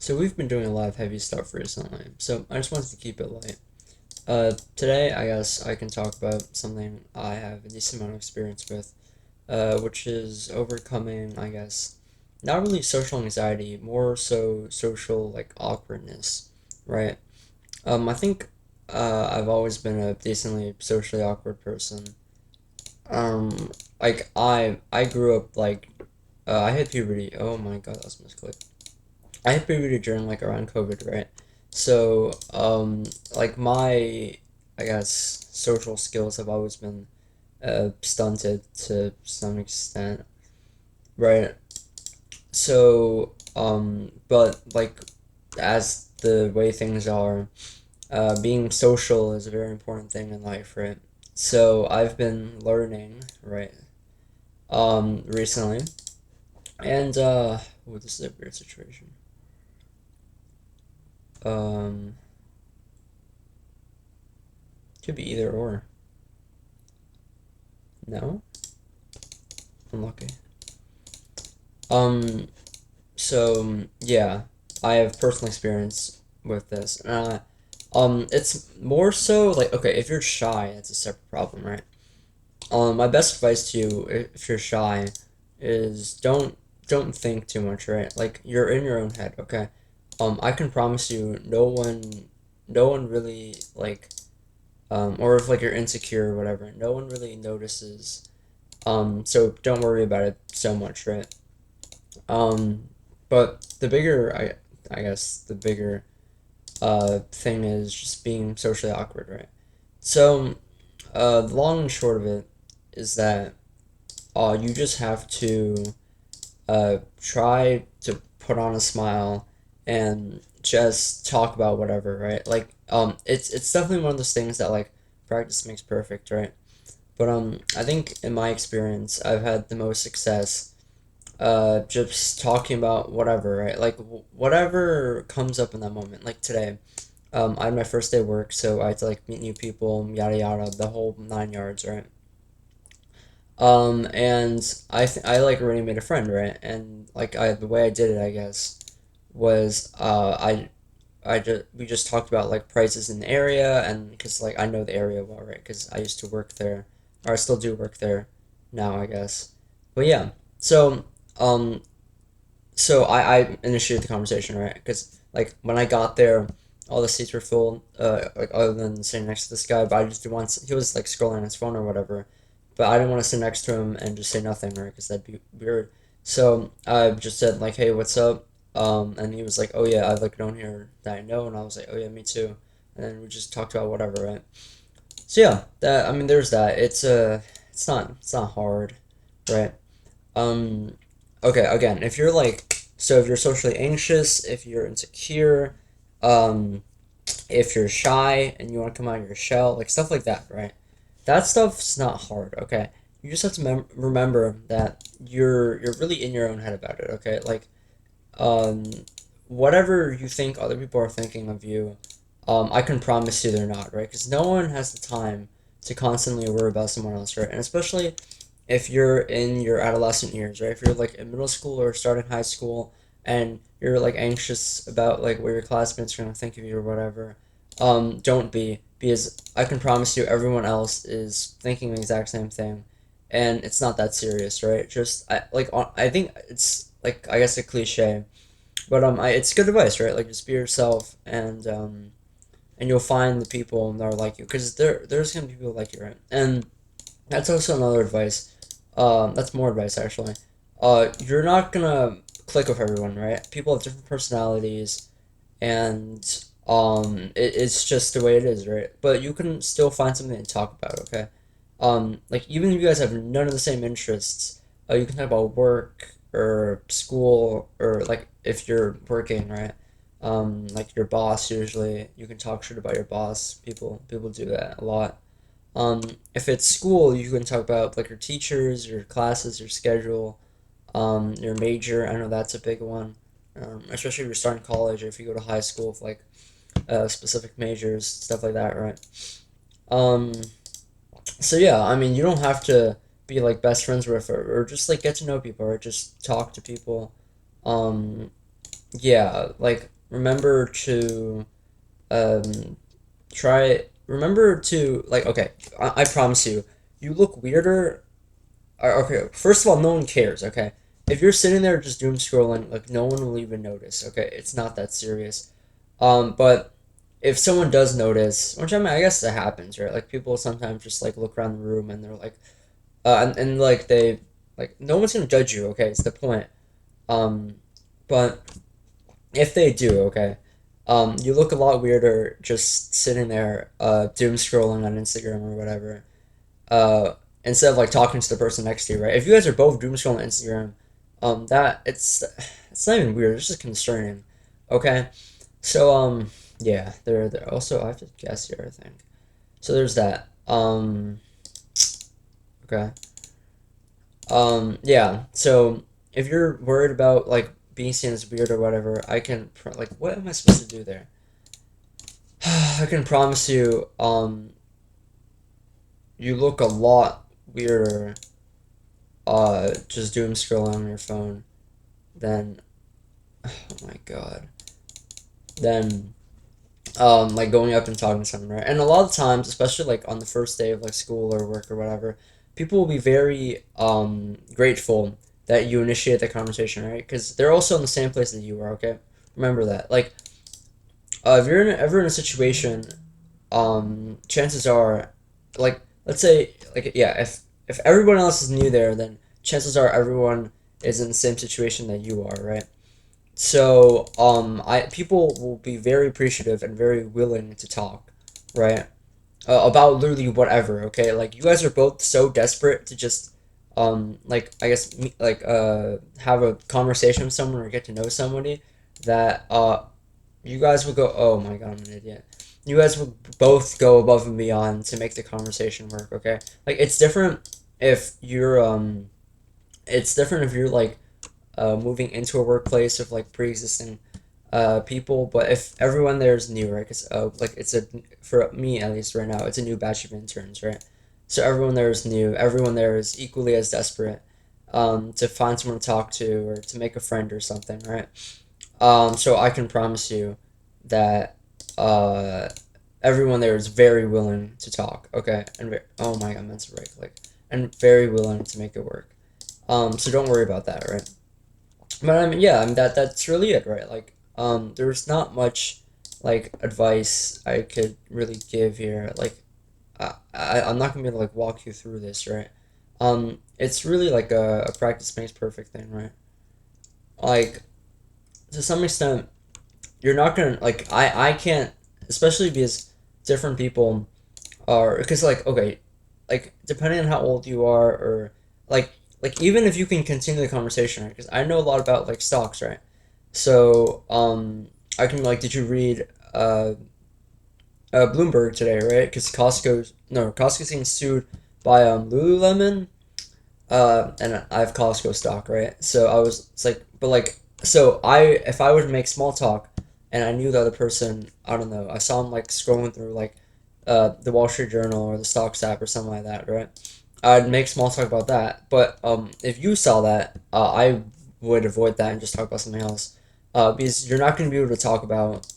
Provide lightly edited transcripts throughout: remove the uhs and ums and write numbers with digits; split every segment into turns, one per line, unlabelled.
So we've been doing a lot of heavy stuff recently, so I just wanted to keep it light. Today I guess I can talk about something I have a decent amount of experience with, which is overcoming, I guess, not really social anxiety, more so social like awkwardness, right? I think I've always been a decently socially awkward person. Um, I grew up like I hit puberty. Oh my God, that was misclick. I had puberty during like around COVID, right? So, like my, I guess, social skills have always been stunted to some extent, right? So, but like as the way things are, being social is a very important thing in life, right? So I've been learning, right, recently, and oh, this is a weird situation. Um, could be either or. No? Unlucky. Um, yeah, I have personal experience with this. It's more so like okay, if you're shy, it's a separate problem, right? My best advice to you, if you're shy, is don't think too much, right? Like you're in your own head, okay? I can promise you, no one really like, or if like you're insecure or whatever, no one really notices. So don't worry about it so much, right? Um, but I guess the bigger thing is just being socially awkward, right? So, the long and short of it is that you just have to try to put on a smile and just talk about whatever, right? Like, it's definitely one of those things that like practice makes perfect, right? But I think in my experience, I've had the most success just talking about whatever, right? Like whatever comes up in that moment. Like today, I had my first day of work, so I had to like meet new people, yada yada, the whole nine yards, right? And I like already made a friend, right? And like the way I did it, I guess, was I just we just talked about like prices in the area, and because like I know the area well, right? Because I used to work there, or I still do work there now, I guess. But yeah, so um I initiated the conversation, right? Because like when I got there, all the seats were full. Like other than sitting next to this guy, but I just didn't want. He was like scrolling on his phone or whatever, but I didn't want to sit next to him and just say nothing, right? Because that'd be weird. So I just said like, "Hey, what's up?" And he was like, "Oh yeah, I've like known here that I know," and I was like, "Oh yeah, me too." And then we just talked about whatever, right? So yeah, that I mean, there's that. It's not hard, right? Um, okay, again, if you're like, so if you're socially anxious, if you're insecure, um, if you're shy and you want to come out of your shell, like stuff like that, right? That stuff's not hard, okay? You just have to remember that you're really in your own head about it, okay? Like, um, whatever you think other people are thinking of you, I can promise you they're not, right? Because no one has the time to constantly worry about someone else, right? And especially if you're in your adolescent years, right? If you're like in middle school or starting high school and you're like anxious about like what your classmates are gonna think of you or whatever, don't be because I can promise you everyone else is thinking the exact same thing, and it's not that serious, right? Just I think it's like I guess a cliche, but it's good advice, right? Like just be yourself and you'll find the people that are like you because there's gonna be people like you, right? And that's also another advice. That's more advice actually. You're not gonna click with everyone, right? People have different personalities, and it's just the way it is, right? But you can still find something to talk about, okay? Like even if you guys have none of the same interests, you can talk about work or school or like if you're working, right? Like your boss usually you can talk shit about your boss. People do that a lot. If it's school, you can talk about like your teachers, your classes, your schedule, your major. I know that's a big one, especially if you're starting college or if you go to high school with like specific majors, stuff like that, right? Um, so yeah, I mean, you don't have to be like best friends with or just like get to know people or just talk to people. Um, yeah, like remember to um remember to like okay, I promise you, you look weirder. Okay, first of all, no one cares. Okay, if you're sitting there just doom scrolling, like no one will even notice. Okay, it's not that serious. But if someone does notice, which I mean, I guess that happens, right? Like people sometimes just like look around the room and they're like, and like they, like no one's gonna judge you. Okay, it's the point. Um, but if they do, okay, you look a lot weirder just sitting there, doom scrolling on Instagram or whatever. Uh, Instead of like talking to the person next to you, right? If you guys are both doom scrolling on Instagram, that it's not even weird. It's just concerning. Okay, so yeah, there also I have to guess here. I think so. There's that. Okay. Yeah. So if you're worried about like being seen as weird or whatever, like what am I supposed to do there? I can promise you, you look a lot weirder, just doom scrolling on your phone than, oh my god, than, like going up and talking to someone, right? And a lot of times, especially like on the first day of like school or work or whatever, people will be very, grateful that you initiate the conversation, right? Because they're also in the same place that you are, okay? Remember that. Like, if you're ever in a situation, chances are, like, let's say, like, yeah, if everyone else is new there, then chances are everyone is in the same situation that you are, right? So, I people will be very appreciative and very willing to talk, right? About literally whatever. Okay, like you guys are both so desperate to just, like I guess have a conversation with someone or get to know somebody that you guys would go, oh my god, I'm an idiot. You guys would both go above and beyond to make the conversation work. Okay, like if you're it's different if you're like moving into a workplace of like pre-existing people, but if everyone there is new, right? Because like it's a for me at least right now, it's a new batch of interns, right? So everyone there is new. Everyone there is equally as desperate to find someone to talk to or to make a friend or something, right? So I can promise you that uh, everyone there is very willing to talk. Okay, and oh my god, I meant to break like and very willing to make it work. So don't worry about that, right? But I mean, yeah, I mean that's really it, right? Like, there's not much like advice I could really give here. Like, I'm not gonna be able to like walk you through this, right? It's really like a practice makes perfect thing, right? Like to some extent, you're not gonna like I can't, especially because different people are because like okay, like depending on how old you are or like even if you can continue the conversation, right? Because I know a lot about like stocks, right? So, I can like, did you read Bloomberg today, right? Because Costco's getting sued by Lululemon, and I have Costco stock, right? So I was, it's like, but like, so if I were to make small talk, and I knew the other person, I don't know, I saw him like scrolling through like, the Wall Street Journal or the Stocks app or something like that, right? I'd make small talk about that, but if you saw that, I would avoid that and just talk about something else, because you're not going to be able to talk about,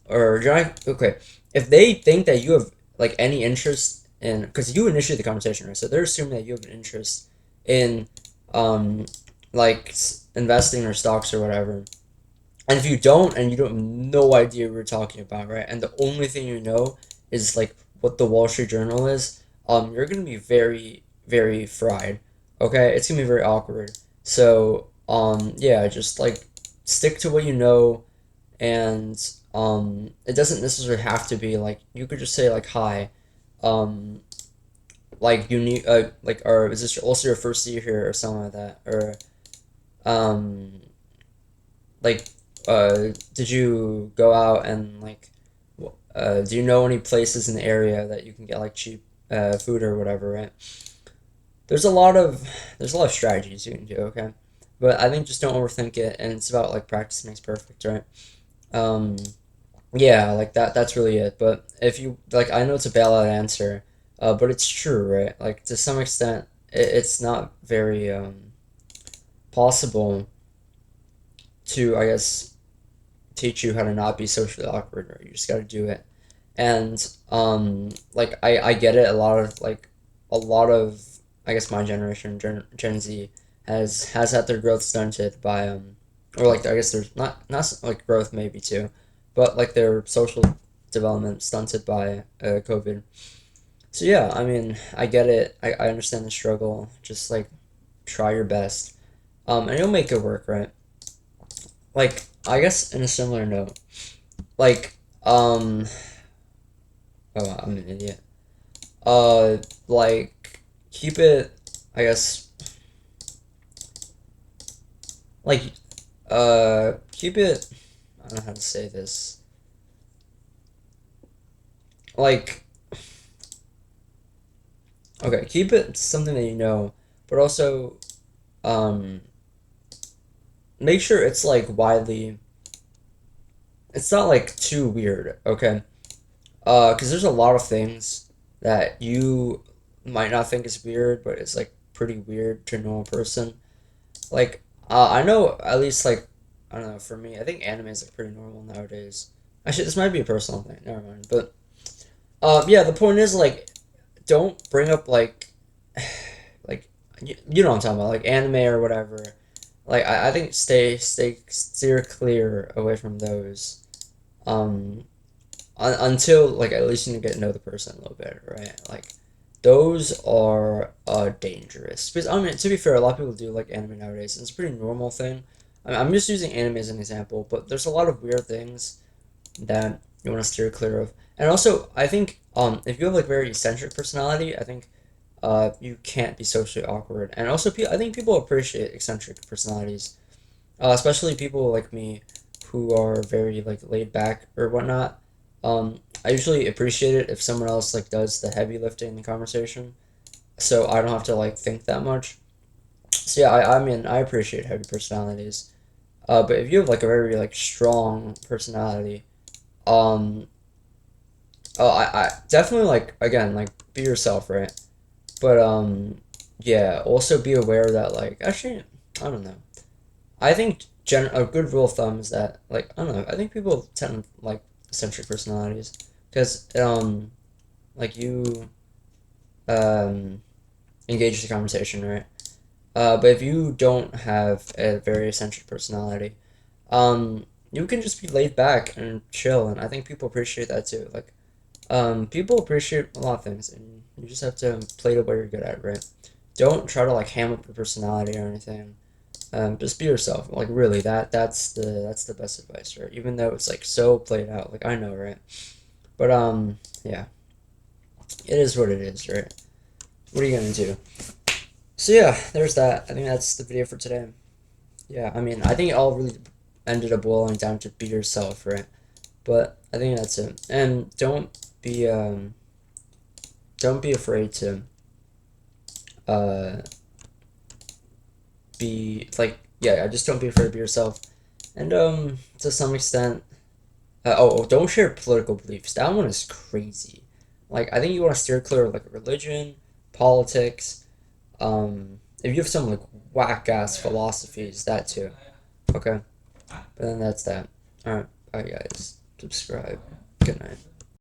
or you're not okay. If they think that you have like any interest in, because you initiate the conversation, right? So they're assuming that you have an interest in, um, like investing or stocks or whatever. And if you don't, and you don't have no idea what we're talking about, right? And the only thing you know is like what the Wall Street Journal is, you're gonna be very, very fried. Okay, it's gonna be very awkward. So, yeah, just like stick to what you know, and it doesn't necessarily have to be like you could just say like hi, um, like you need like or is this also your first year here or something like that or um like did you go out and like do you know any places in the area that you can get like cheap food or whatever, right? There's a lot of there's a lot of strategies you can do, okay, but I think just don't overthink it, and it's about like practice makes perfect, right? um Yeah, like that's really it. But if you like, I know it's a bailout answer, but it's true, right? Like to some extent, it's not very possible to, I guess, teach you how to not be socially awkward, right? You just got to do it. And like I get it. A lot of I guess my generation, Gen Z, has had their growth stunted by or like I guess there's not like growth maybe too, but like their social development stunted by COVID. So yeah, I mean I get it. I understand the struggle. Just like try your best, and you'll make it work, right? Like I guess in a similar note, like oh I'm an idiot. Uh, like keep it. I guess like keep it. I don't know how to say this. Like okay, keep it something that you know, but also um make sure it's like widely. It's not like too weird. Okay, because there's a lot of things that you might not think is weird, but it's like pretty weird to a normal person. Like, I know at least like I don't know. For me, I think anime is like pretty normal nowadays. Actually, this might be a personal thing. Never mind. But yeah, the point is like, don't bring up like you know what I'm talking about, like anime or whatever. Like I think steer clear away from those. Um, until like at least you get to know the person a little bit, right? Like those are dangerous. Because I mean, to be fair, a lot of people do like anime nowadays. And it's a pretty normal thing. I mean, I'm just using anime as an example, but there's a lot of weird things that you want to steer clear of. And also, I think if you have like very eccentric personality, I think you can't be socially awkward. And also, I think people appreciate eccentric personalities, especially people like me who are very like laid back or whatnot. I usually appreciate it if someone else like does the heavy lifting in the conversation, so I don't have to like think that much. So yeah, I mean I appreciate heavy personalities. But if you have like a very like strong personality, um, oh I definitely like again like be yourself, right? But yeah, also be aware that like actually I don't know. I think a good rule of thumb is that like I don't know. I think people tend to like eccentric personalities because like you um engage the conversation, right? But if you don't have a very eccentric personality, you can just be laid back and chill, and I think people appreciate that too. Like people appreciate a lot of things, and you just have to play to what you're good at, right? Don't try to like ham up your personality or anything. Just be yourself. Like really, that's the best advice, right? Even though it's like so played out, like I know, right? But yeah, it is what it is, right? What are you gonna do? So yeah, there's that. I think that's the video for today. Yeah, I mean, I think it all really ended up boiling down to be yourself, right? But I think that's it. And don't be afraid to uh be like yeah, just don't be afraid to be yourself. And to some extent, don't share political beliefs. That one is crazy. Like, I think you want to steer clear of like religion, politics. If you have some like whack ass philosophies, that too. Okay, but then that's that. All right, bye guys. Subscribe. Good night.